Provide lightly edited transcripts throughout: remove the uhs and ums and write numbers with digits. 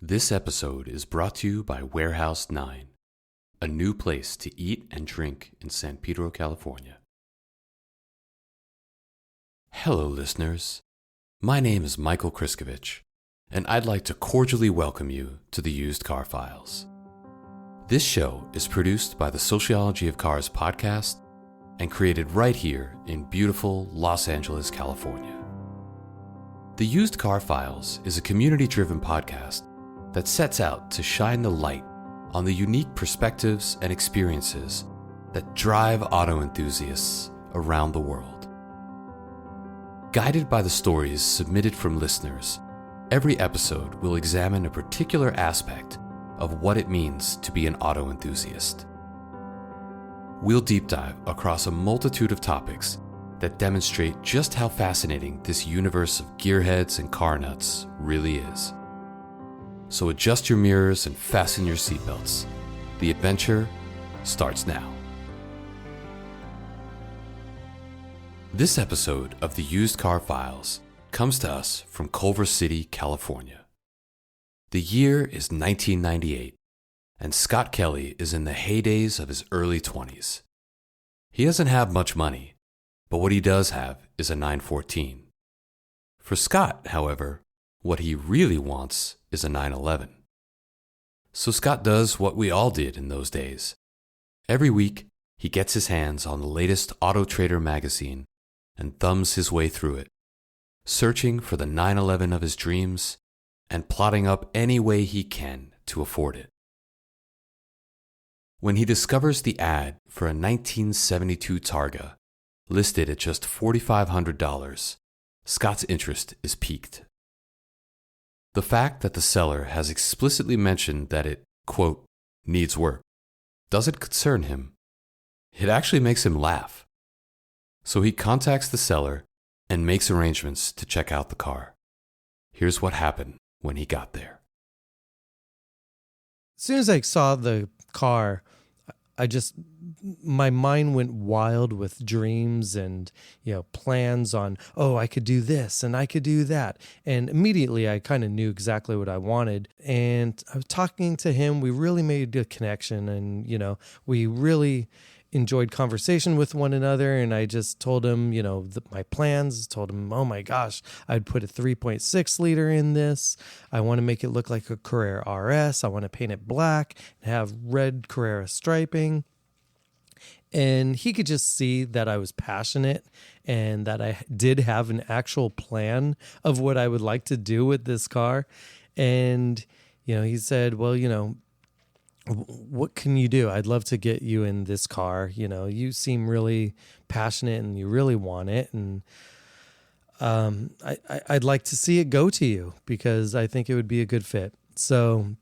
This episode is brought to you by Warehouse 9, a new place to eat and drink in San Pedro, California. Hello, listeners. My name is Michael Kriskovic, and I'd like to cordially welcome you to the Used Car Files. This show is produced by the Sociology of Cars Podcast and created right here in beautiful Los Angeles, California. The Used Car Files is a community-driven podcast that sets out to shine the light on the unique perspectives and experiences that drive auto enthusiasts around the world. Guided by the stories submitted from listeners, every episode will examine a particular aspect of what it means to be an auto enthusiast. We'll deep dive across a multitude of topics that demonstrate just how fascinating this universe of gearheads and car nuts really is. So adjust your mirrors and fasten your seatbelts. The adventure starts now. This episode of the Used Car Files comes to us from Culver City, California. The year is 1998, and Scott Kelly is in the heydays of his early 20s. He doesn't have much money, but what he does have is a 914. For Scott, however, what he really wants is a 911. So Scott does what we all did in those days. Every week, he gets his hands on the latest Auto Trader magazine and thumbs his way through it, searching for the 911 of his dreams and plotting up any way he can to afford it. When he discovers the ad for a 1972 Targa listed at just $4,500, Scott's interest is piqued. The fact that the seller has explicitly mentioned that it, quote, needs work, doesn't concern him. It actually makes him laugh. So he contacts the seller and makes arrangements to check out the car. Here's what happened when he got there. As soon as I saw the car, my mind went wild with dreams and, plans on, I could do this and I could do that. And immediately I kind of knew exactly what I wanted. And I was talking to him. We really made a connection and, we really enjoyed conversation with one another. And I just told him, my plans, told him, oh my gosh, I'd put a 3.6 liter in this. I want to make it look like a Carrera RS. I want to paint it black and have red Carrera striping. And he could just see that I was passionate and that I did have an actual plan of what I would like to do with this car. And, he said, well, what can you do? I'd love to get you in this car. You seem really passionate and you really want it. And I'd like to see it go to you because I think it would be a good fit. So,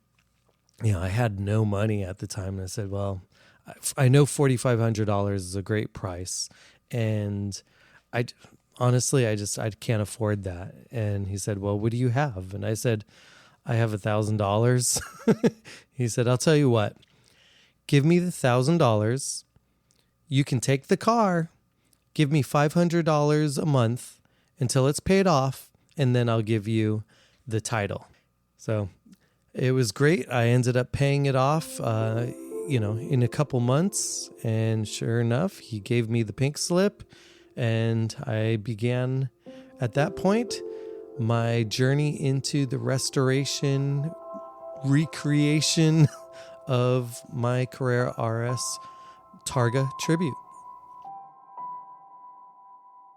I had no money at the time. And I said, well, I know $4,500 is a great price. And I can't afford that. And he said, well, what do you have? And I said, I have $1,000. He said, I'll tell you what, give me the $1,000. You can take the car, give me $500 a month until it's paid off, and then I'll give you the title. So it was great. I ended up paying it off, in a couple months. And sure enough, he gave me the pink slip, and I began at that point my journey into the recreation of my Carrera RS Targa Tribute.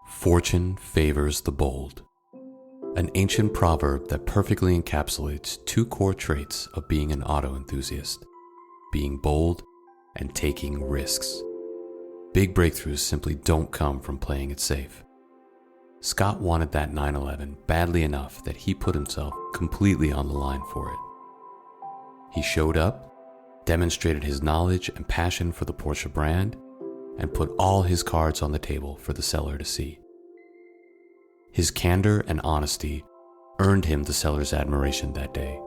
Fortune favors the bold. An ancient proverb that perfectly encapsulates two core traits of being an auto enthusiast: being bold and taking risks. Big breakthroughs simply don't come from playing it safe. Scott wanted that 911 badly enough that he put himself completely on the line for it. He showed up, demonstrated his knowledge and passion for the Porsche brand, and put all his cards on the table for the seller to see. His candor and honesty earned him the seller's admiration that day.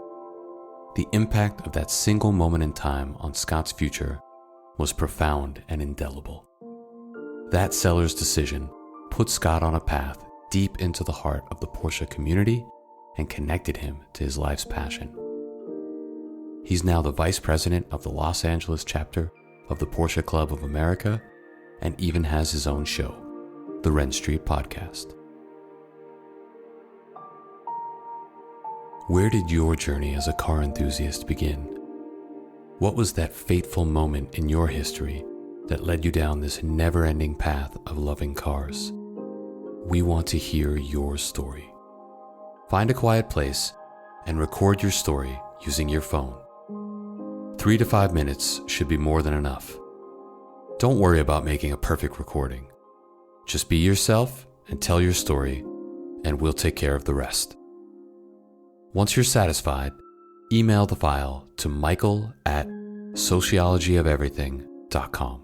The impact of that single moment in time on Scott's future was profound and indelible. That seller's decision put Scott on a path deep into the heart of the Porsche community and connected him to his life's passion. He's now the vice president of the Los Angeles chapter of the Porsche Club of America and even has his own show, the Ren Street Podcast. Where did your journey as a car enthusiast begin? What was that fateful moment in your history that led you down this never-ending path of loving cars? We want to hear your story. Find a quiet place and record your story using your phone. 3 to 5 minutes should be more than enough. Don't worry about making a perfect recording. Just be yourself and tell your story, and we'll take care of the rest. Once you're satisfied, email the file to michael@sociologyofeverything.com.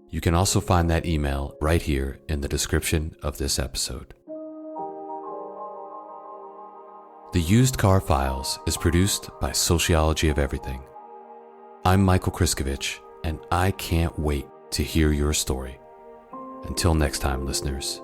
You can also find that email right here in the description of this episode. The Used Car Files is produced by Sociology of Everything. I'm Michael Kriskovic, and I can't wait to hear your story. Until next time, listeners.